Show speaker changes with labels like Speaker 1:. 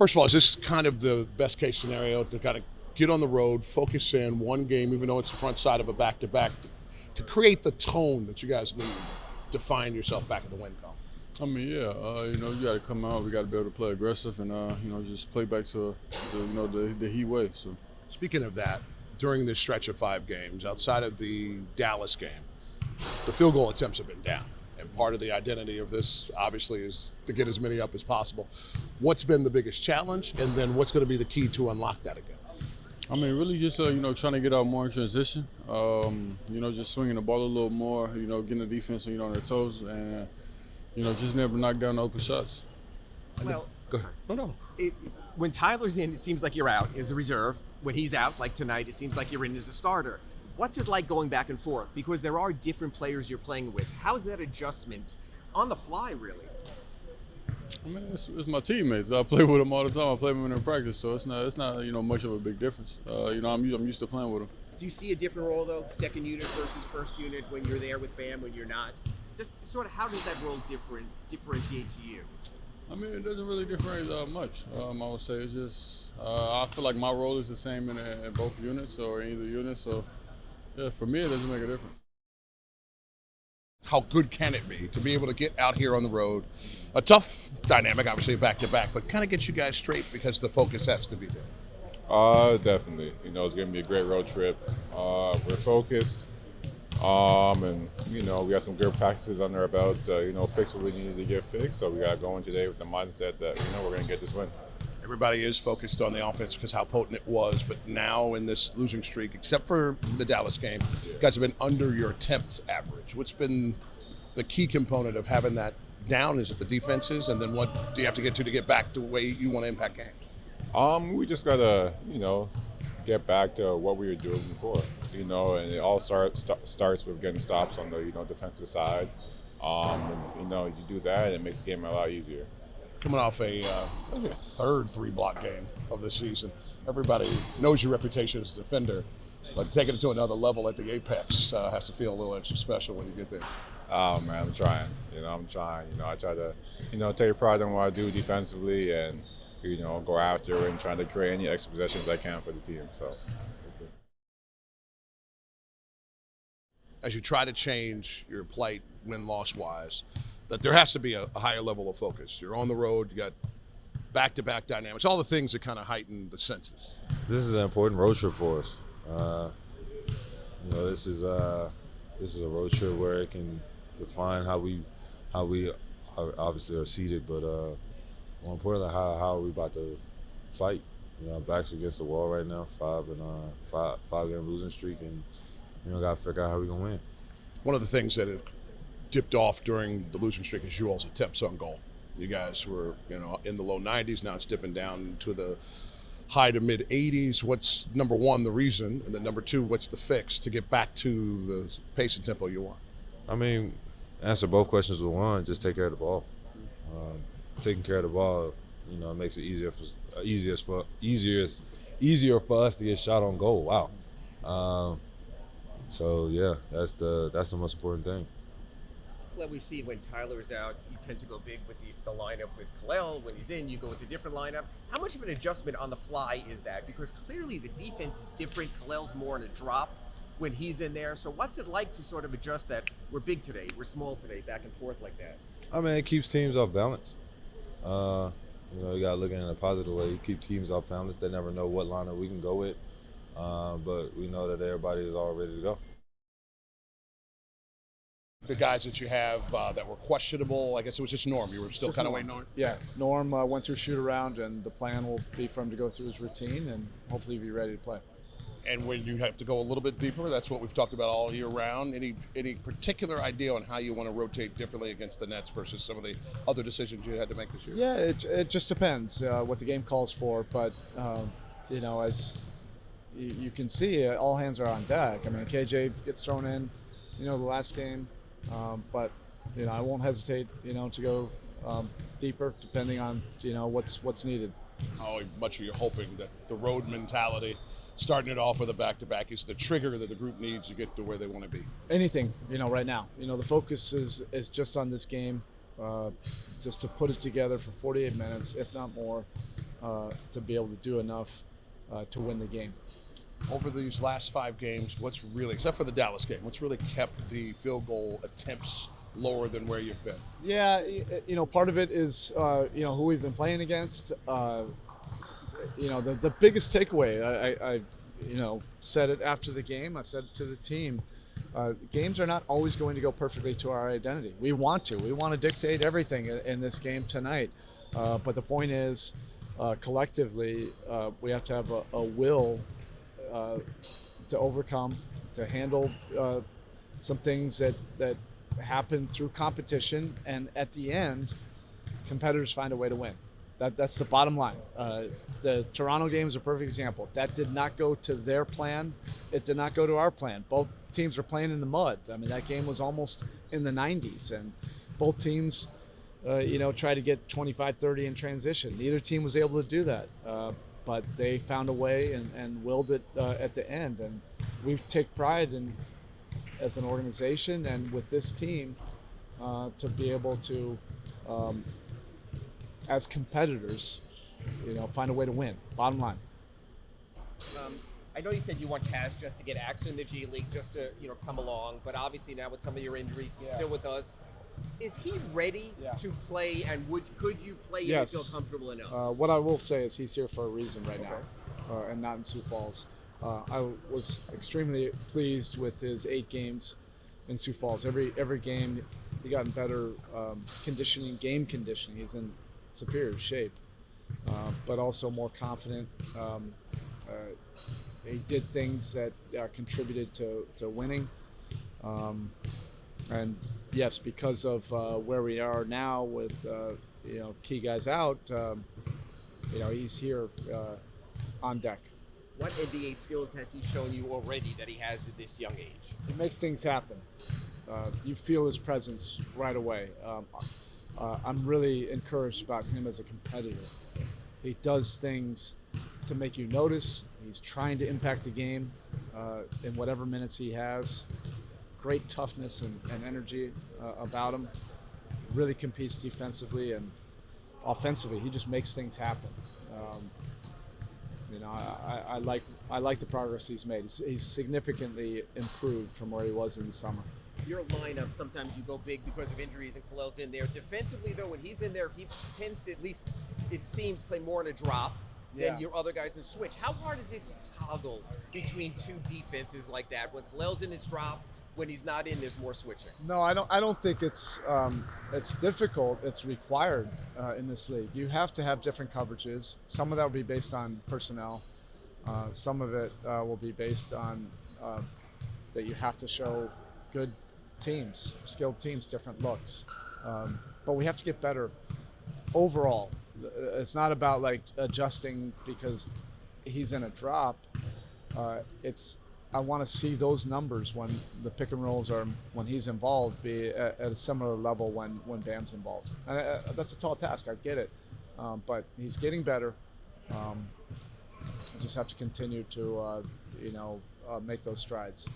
Speaker 1: First of all, is this kind of the best case scenario to kind of get on the road, focus in one game, even though it's the front side of a back-to-back, to create the tone that you guys need to find yourself back in the win column?
Speaker 2: I mean, yeah, you got to come out. We got to be able to play aggressive and, just play back to the Heat way. So,
Speaker 1: Speaking of that, during this stretch of 5 games, outside of the Dallas game, the field goal attempts have been down. And part of the identity of this, obviously, is to get as many up as possible. What's been the biggest challenge, and then what's going to be the key to unlock that again?
Speaker 2: I mean, really just, trying to get out more in transition, just swinging the ball a little more, getting the defense, on their toes, and, just never knock down the open shots.
Speaker 3: Well,
Speaker 1: Go ahead. No.
Speaker 3: when Tyler's in, it seems like you're out as a reserve. When he's out, like tonight, it seems like you're in as a starter. What's it like going back and forth? Because there are different players you're playing with. How's that adjustment on the fly, really?
Speaker 2: I mean, it's my teammates. I play with them all the time. I play with them in practice, so it's not much of a big difference. I'm used to playing with them.
Speaker 3: Do you see a different role, though, second unit versus first unit, when you're there with Bam, when you're not? Just sort of how does that role differentiate to you?
Speaker 2: I mean, it doesn't really differentiate much. I would say it's just I feel like my role is the same in both units or in either unit. So, yeah, for me, it doesn't make a difference.
Speaker 1: How good can it be to be able to get out here on the road? A tough dynamic, obviously, back-to-back, but kind of get you guys straight because the focus has to be there.
Speaker 4: Definitely. It's going to be a great road trip. We're focused. And, we got some good practices under our belt, fix what we needed to get fixed. So we got to go in today with the mindset that, we're going to get this win.
Speaker 1: Everybody is focused on the offense because how potent it was, but now in this losing streak, except for the Dallas game, you guys have been under your attempts average. What's been the key component of having that down? Is it the defenses? And then what do you have to get back to the way you want to impact games?
Speaker 4: We just got to, get back to what we were doing before, and it all starts with getting stops on the, defensive side. You do that, it makes the game a lot easier.
Speaker 1: Coming off a third 3-block game of the season, everybody knows your reputation as a defender, but taking it to another level at the apex has to feel a little extra special when you get there.
Speaker 4: Oh man, I'm trying. I'm trying. I try to, take pride in what I do defensively and, go after and trying to create any extra possessions I can for the team. So.
Speaker 1: As you try to change your plight win-loss wise, that there has to be a higher level of focus. You're on the road, you got back-to-back dynamics, all the things that kind of heighten the senses.
Speaker 5: This is an important road trip for us. This is a road trip where it can define how we obviously are seated, but more importantly, how are we about to fight? Our backs against the wall right now, five game losing streak, and got to figure out how we're gonna win.
Speaker 1: One of the things that have dipped off during the losing streak is you all's attempts on goal. You guys were, in the low 90s. Now it's dipping down to the high to mid 80s. What's number one, the reason, and then number two, what's the fix to get back to the pace and tempo you want?
Speaker 5: I mean, answer both questions with one. Just take care of the ball. Taking care of the ball, makes it easier for us to get shot on goal. Wow. So yeah, that's the most important thing.
Speaker 3: We've seen when Tyler's out, you tend to go big with the lineup with Kel'el. When he's in, you go with a different lineup. How much of an adjustment on the fly is that? Because clearly the defense is different. Kel'el's more in a drop when he's in there. So what's it like to sort of adjust that? We're big today, we're small today, back and forth like that?
Speaker 5: I mean, it keeps teams off balance. You got to look at it in a positive way. You keep teams off balance. They never know what lineup we can go with. But we know that everybody is all ready to go.
Speaker 1: The guys that you have that were questionable, I guess it was just Norm. You were still kind of waiting on.
Speaker 6: Yeah, Norm went through shoot around, and the plan will be for him to go through his routine and hopefully be ready to play.
Speaker 1: And when you have to go a little bit deeper, that's what we've talked about all year round. Any particular idea on how you want to rotate differently against the Nets versus some of the other decisions you had to make this year?
Speaker 6: Yeah, it just depends what the game calls for. But, as you can see, all hands are on deck. I mean, KJ gets thrown in, the last game. But, I won't hesitate, to go deeper depending on, what's needed.
Speaker 1: How much are you hoping that the road mentality, starting it off with a back-to-back, is the trigger that the group needs to get to where they want to be?
Speaker 6: Anything, right now. The focus is just on this game, just to put it together for 48 minutes, if not more. to be able to do enough to win the game.
Speaker 1: Over these last 5 games, what's really, except for the Dallas game, what's really kept the field goal attempts lower than where you've been?
Speaker 6: Yeah, part of it is who we've been playing against. The biggest takeaway, I said it after the game. I said it to the team. Games are not always going to go perfectly to our identity. We want to dictate everything in this game tonight. But the point is, collectively, we have to have a will to overcome, to handle some things that happen through competition, and at the end, competitors find a way to win. That's the bottom line. The Toronto game is a perfect example. That did not go to their plan. It did not go to our plan. Both teams were playing in the mud. I mean, that game was almost in the 90s, and both teams, tried to get 25-30 in transition. Neither team was able to do that, but they found a way and willed it at the end. And we take pride in, as an organization and with this team, to be able to, as competitors, find a way to win. Bottom line.
Speaker 3: I know you said you want Cash just to get action in the G League, just to come along. But obviously now with some of your injuries, he's still with us. Is he ready to play? And could you play him and feel comfortable enough?
Speaker 6: What I will say is he's here for a reason right now, and not in Sioux Falls. I was extremely pleased with his 8 games in Sioux Falls. Every game, he got in better game conditioning. He's in superior shape, but also more confident. He did things that contributed to winning. And yes, because of where we are now with key guys out, he's here on deck.
Speaker 3: What NBA skills has he shown you already that he has at this young age?
Speaker 6: He makes things happen. You feel his presence right away. I'm really encouraged about him as a competitor. He does things to make you notice. He's trying to impact the game in whatever minutes he has. Great toughness and energy about him. Really competes defensively and offensively. He just makes things happen. I like the progress he's made. He's significantly improved from where he was in the summer.
Speaker 3: Your lineup, sometimes you go big because of injuries and Kel'el's in there. Defensively, though, when he's in there, he tends to, at least it seems, play more in a drop than your other guys in switch. How hard is it to toggle between two defenses like that? When Kel'el's in his drop, when he's not in, there's more switching.
Speaker 6: No, I don't think it's difficult. It's required in this league. You have to have different coverages. Some of that will be based on personnel. Some of it will be based on that you have to show good teams, skilled teams, different looks. But we have to get better overall. It's not about like adjusting because he's in a drop. I want to see those numbers when the pick and rolls are, when he's involved, be at a similar level when Bam's involved. And that's a tall task. I get it, but he's getting better. I just have to continue to make those strides.